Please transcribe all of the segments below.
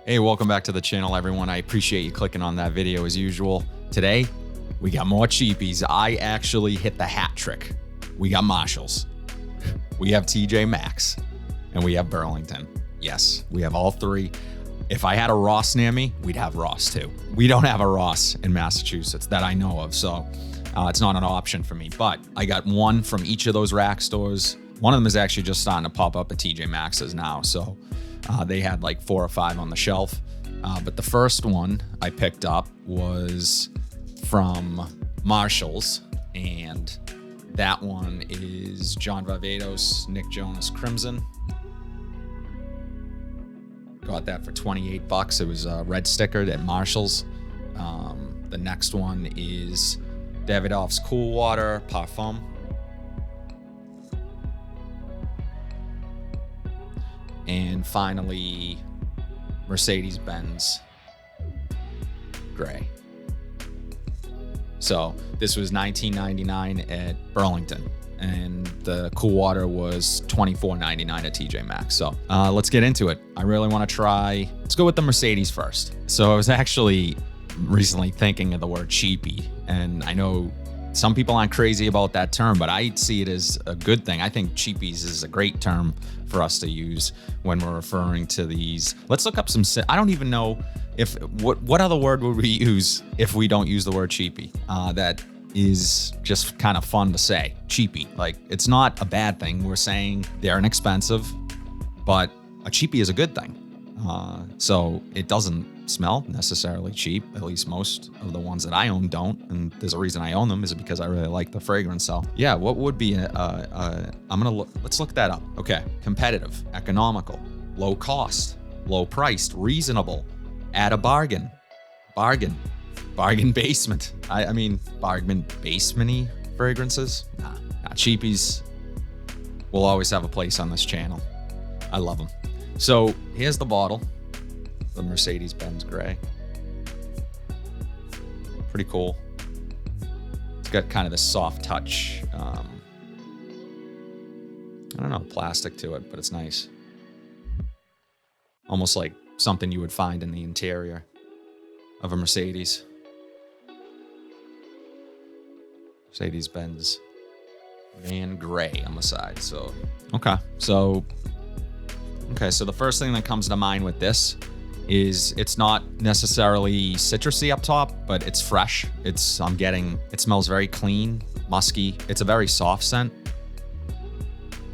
Hey, welcome back to the channel, everyone. I appreciate you clicking on that video as usual. Today, we got more cheapies. I actually hit the hat trick. We got Marshalls, we have TJ Maxx, and we have Burlington. Yes, we have all three. If I had a Ross near me, we'd have Ross too. We don't have a Ross in Massachusetts that I know of, so it's not an option for me. But I got one from each of those rack stores. One of them is actually just starting to pop up at TJ Maxx's now, so they had like 4 or 5 on the shelf. But the first one I picked up was from Marshalls, and that one is John Varvatos, Nick Jonas Crimson. Got that for $28. It was red stickered at Marshalls. The next one is Davidoff's Cool Water Parfum. And finally, Mercedes-Benz Gray. So this was $19.99 at Burlington, and the Cool Water was $24.99 at TJ Maxx. So let's get into it. I really want to try. Let's go with the Mercedes first. So I was actually recently thinking of the word cheapie, and I know some people aren't crazy about that term, but I see it as a good thing. I think cheapies is a great term for us to use when we're referring to these. Let's look up some. I don't even know if what other word would we use if we don't use the word cheapie. That is just kind of fun to say. Cheapie, like it's not a bad thing. We're saying they're inexpensive, but a cheapie is a good thing. So it doesn't smell necessarily cheap. At least most of the ones that I own don't, and there's a reason I own them, is because I really like the fragrance. So yeah, what would be let's look that up. Okay, competitive, economical, low cost, low priced, reasonable, at a bargain, bargain basement. I mean bargain basement-y fragrances. Nah, cheapies will always have a place on this channel. I love them. So here's the bottle, the Mercedes-Benz Gray. Pretty cool. It's got kind of this soft touch. I don't know, plastic to it, but it's nice. Almost like something you would find in the interior of a Mercedes. Mercedes-Benz Man Gray on the side. So, okay. So the first thing that comes to mind with this is it's not necessarily citrusy up top, but it's fresh. It smells very clean, musky. It's a very soft scent,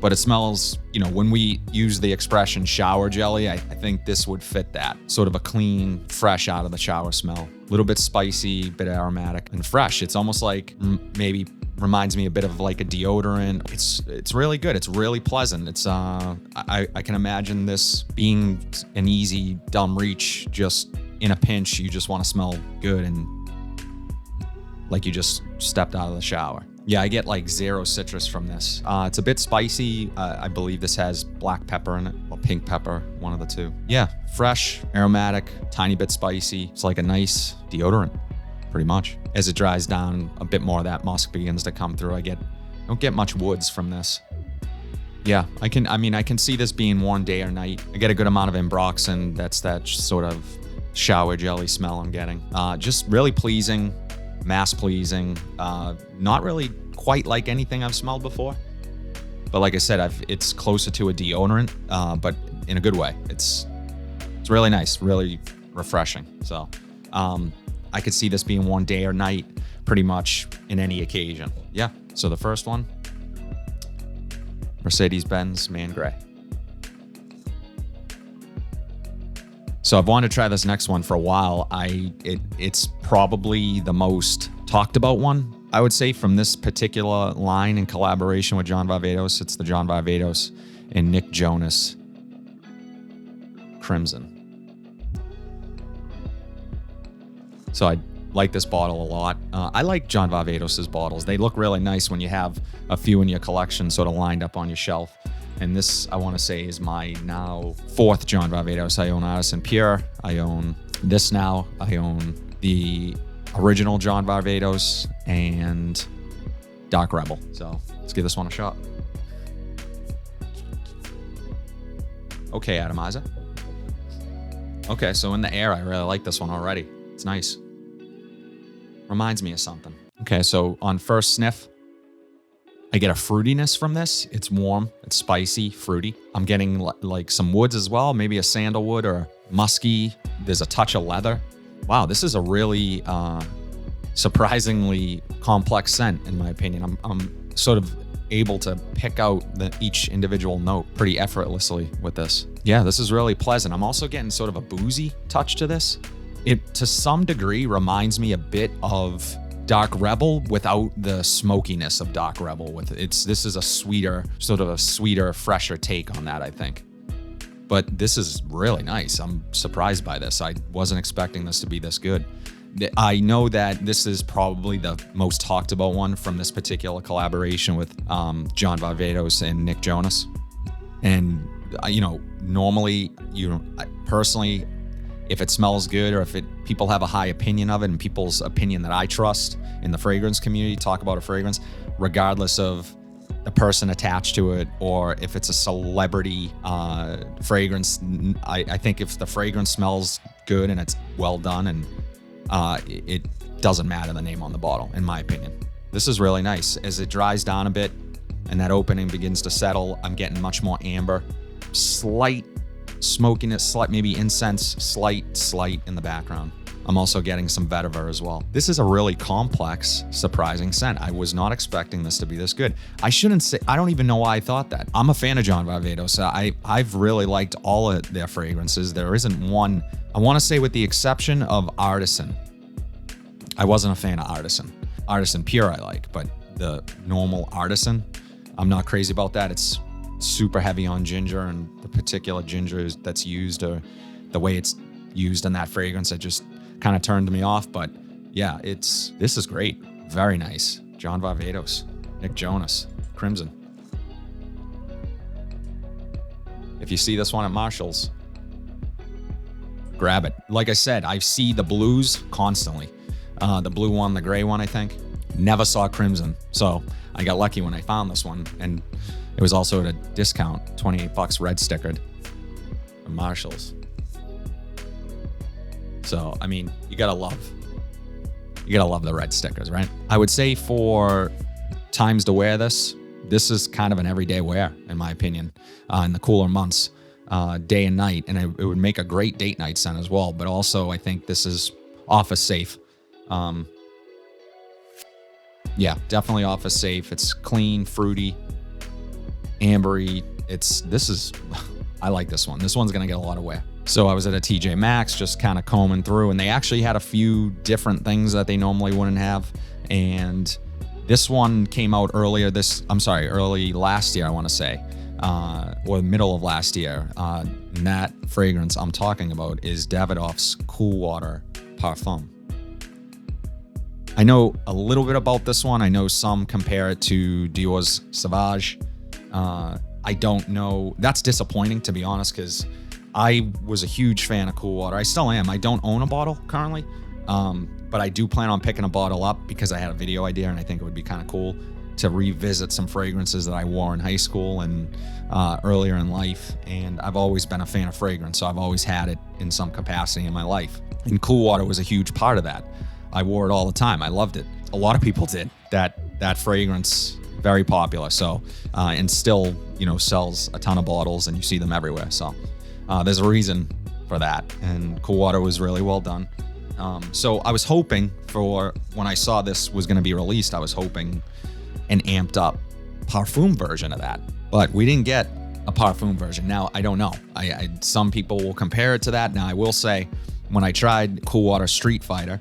but it smells, when we use the expression shower jelly, I think this would fit that. Sort of a clean, fresh out of the shower smell. A little bit spicy, bit aromatic, and fresh. It's almost like maybe reminds me a bit of like a deodorant. It's really good. It's really pleasant. It's I can imagine this being an easy, dumb reach. Just in a pinch, you just want to smell good and like you just stepped out of the shower. Yeah, I get like 0 citrus from this. It's a bit spicy. I believe this has black pepper in it, or pink pepper, one of the two. Yeah, fresh, aromatic, tiny bit spicy. It's like a nice deodorant, pretty much. As it dries down, a bit more of that musk begins to come through. I don't get much woods from this. Yeah, I can see this being worn day or night. I get a good amount of ambroxan. That's that sort of shower jelly smell I'm getting. Just really pleasing. Mass pleasing, not really quite like anything I've smelled before, but like I said, it's closer to a deodorant, but in a good way. It's really nice, really refreshing. So I could see this being worn day or night, pretty much in any occasion. Yeah. So the first one, Mercedes-Benz Man Gray. So I've wanted to try this next one for a while. It's probably the most talked about one, I would say, from this particular line in collaboration with John Varvatos. It's the John Varvatos and Nick Jonas Crimson. So I like this bottle a lot. I like John Varvatos' bottles. They look really nice when you have a few in your collection sort of lined up on your shelf. And this, I want to say, is my now 4th John Varvatos. I own Artisan Pure. I own this now. I own the original John Varvatos and Dark Rebel. So let's give this one a shot. Okay, atomizer. Okay, so in the air, I really like this one already. It's nice. Reminds me of something. Okay, so on first sniff, I get a fruitiness from this. It's warm, it's spicy, fruity. I'm getting like some woods as well, maybe a sandalwood or musky. There's a touch of leather. Wow, this is a really surprisingly complex scent, in my opinion. I'm sort of able to pick out each individual note pretty effortlessly with this. Yeah, this is really pleasant. I'm also getting sort of a boozy touch to this. It, to some degree, reminds me a bit of Dark Rebel without the smokiness of Dark Rebel. This is a sweeter, fresher take on that, I think. But this is really nice. I'm surprised by this. I wasn't expecting this to be this good. I know that this is probably the most talked about one from this particular collaboration with John Varvatos and Nick Jonas. And, normally, personally, if it smells good or if people have a high opinion of it and people's opinion that I trust in the fragrance community talk about a fragrance, regardless of the person attached to it or if it's a celebrity fragrance, I think if the fragrance smells good and it's well done and it doesn't matter the name on the bottle, in my opinion. This is really nice. As it dries down a bit and that opening begins to settle, I'm getting much more amber, slight smokiness, slight maybe incense, slight in the background. I'm also getting some vetiver as well. This is a really complex, surprising scent. I was not expecting this to be this good. I don't even know why I thought that. I'm a fan of John Varvatos. I've really liked all of their fragrances. There isn't one, I want to say with the exception of Artisan. I wasn't a fan of Artisan. Artisan Pure I like, but the normal Artisan, I'm not crazy about that. It's super heavy on ginger, and the particular ginger that's used or the way it's used in that fragrance, it just kind of turned me off. But yeah, this is great. Very nice. John Varvatos, Nick Jonas, Crimson. If you see this one at Marshall's, grab it. Like I said, I see the blues constantly. The blue one, the gray one, I think. Never saw Crimson. So I got lucky when I found this one. And it was also at a discount, $28 red stickered from Marshall's. So, I mean, you gotta love the red stickers, right? I would say for times to wear this is kind of an everyday wear, in my opinion, in the cooler months, day and night. And it would make a great date night scent as well. But also, I think this is office safe. Yeah, definitely office safe. It's clean, fruity, ambery. I like this one. This one's gonna get a lot of wear. So I was at a TJ Maxx just kind of combing through, and they actually had a few different things that they normally wouldn't have. And this one came out early last year, I want to say, or middle of last year. And that fragrance I'm talking about is Davidoff's Cool Water Parfum. I know a little bit about this one. I know some compare it to Dior's Sauvage. I don't know. That's disappointing, to be honest, because I was a huge fan of Cool Water. I still am. I don't own a bottle currently, but I do plan on picking a bottle up because I had a video idea and I think it would be kind of cool to revisit some fragrances that I wore in high school and earlier in life. And I've always been a fan of fragrance, so I've always had it in some capacity in my life. And Cool Water was a huge part of that. I wore it all the time. I loved it. A lot of people did. That fragrance, very popular. So, and still, sells a ton of bottles and you see them everywhere. So there's a reason for that. And Cool Water was really well done. So I was hoping for, when I saw this was going to be released, I was hoping an amped up parfum version of that. But we didn't get a parfum version. Now, I don't know. Some people will compare it to that. Now, I will say, when I tried Cool Water Street Fighter,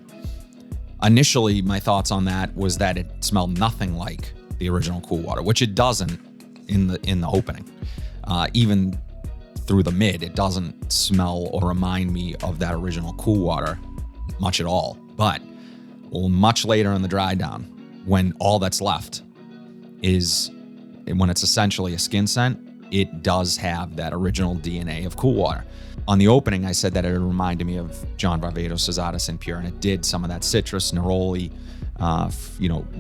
initially my thoughts on that was that it smelled nothing like the original Cool Water, which it doesn't in the opening. Even through the mid, it doesn't smell or remind me of that original Cool Water much at all. But much later in the dry down, when all that's left is, when it's essentially a skin scent, it does have that original DNA of Cool Water. On the opening, I said that it reminded me of John Varvatos' Artisan Pure, and it did some of that citrus, neroli.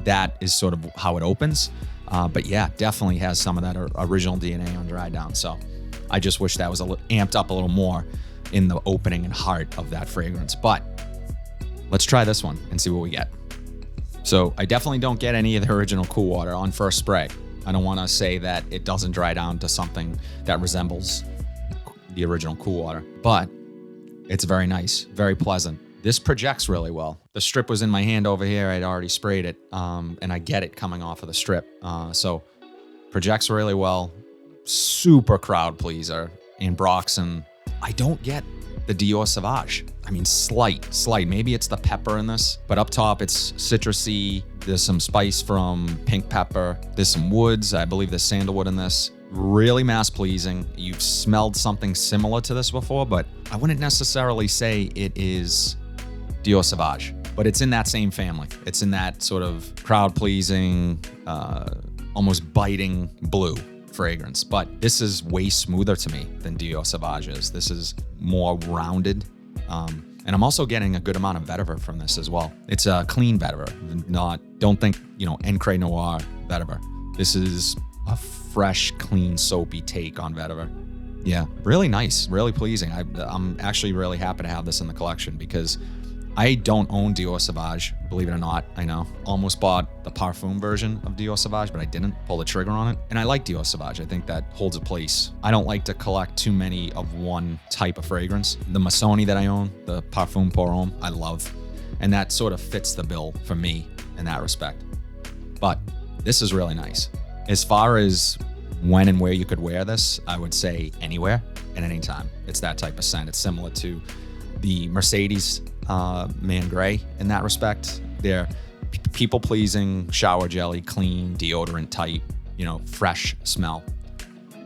That is sort of how it opens. But yeah, definitely has some of that original DNA on dry down. So I just wish that was amped up a little more. in the opening and heart of that fragrance. But let's try this one and see what we get. So I definitely don't get any of the original Cool Water on first spray. I don't want to say that it doesn't dry down to something that resembles the original Cool Water, but it's very nice, very pleasant. This projects really well. The strip was in my hand over here. I'd already sprayed it, and I get it coming off of the strip. So projects really well. Super crowd pleaser. And Broxton, I don't get the Dior Sauvage. I mean, slight. Maybe it's the pepper in this, but up top it's citrusy. There's some spice from pink pepper. There's some woods. I believe there's sandalwood in this. Really mass pleasing. You've smelled something similar to this before, but I wouldn't necessarily say it is Dior Sauvage, but it's in that same family. It's in that sort of crowd pleasing, almost biting blue fragrance, but this is way smoother to me than Dior Sauvage is. This is more rounded, and I'm also getting a good amount of vetiver from this as well. It's a clean vetiver, don't think, Encre Noir vetiver. This is a fresh, clean, soapy take on vetiver. Yeah, really nice, really pleasing. I'm actually really happy to have this in the collection because I don't own Dior Sauvage, believe it or not. I know. Almost bought the Parfum version of Dior Sauvage, but I didn't pull the trigger on it. And I like Dior Sauvage. I think that holds a place. I don't like to collect too many of one type of fragrance. The Missoni that I own, the Parfum Pour Homme, I love. And that sort of fits the bill for me in that respect. But this is really nice. As far as when and where you could wear this, I would say anywhere and anytime. It's that type of scent. It's similar to the Mercedes Man Gray in that respect. They're people-pleasing, shower jelly, clean, deodorant type, fresh smell.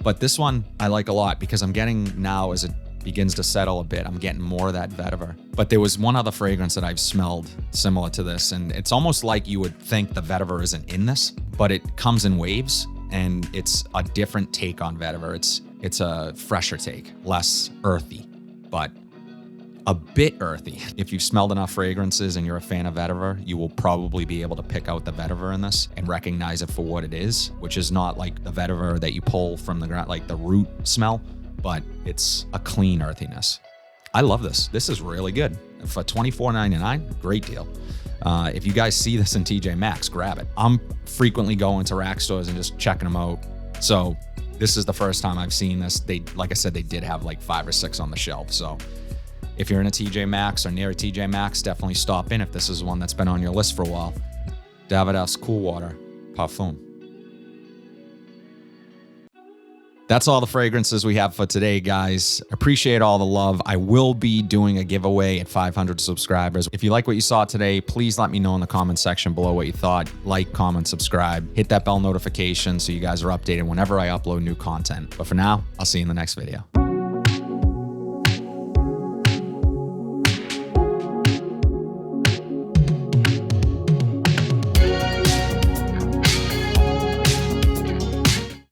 But this one I like a lot because I'm getting now, as it begins to settle a bit, I'm getting more of that vetiver. But there was one other fragrance that I've smelled similar to this, and it's almost like you would think the vetiver isn't in this, but it comes in waves, and it's a different take on vetiver. It's a fresher take, less earthy, but a bit earthy. If you've smelled enough fragrances and you're a fan of vetiver, you will probably be able to pick out the vetiver in this and recognize it for what it is, which is not like the vetiver that you pull from the ground, like the root smell, but it's a clean earthiness. I love this. This is really good. For $24.99, great deal. If you guys see this in TJ Maxx, grab it. I'm frequently going to rack stores and just checking them out. So this is the first time I've seen this. Like I said, they did have like 5 or 6 on the shelf. So if you're in a TJ Maxx or near a TJ Maxx, definitely stop in if this is one that's been on your list for a while. Davidoff Cool Water Parfum. That's all the fragrances we have for today, guys. Appreciate all the love. I will be doing a giveaway at 500 subscribers. If you like what you saw today, please let me know in the comment section below what you thought. Like, comment, subscribe. Hit that bell notification so you guys are updated whenever I upload new content. But for now, I'll see you in the next video.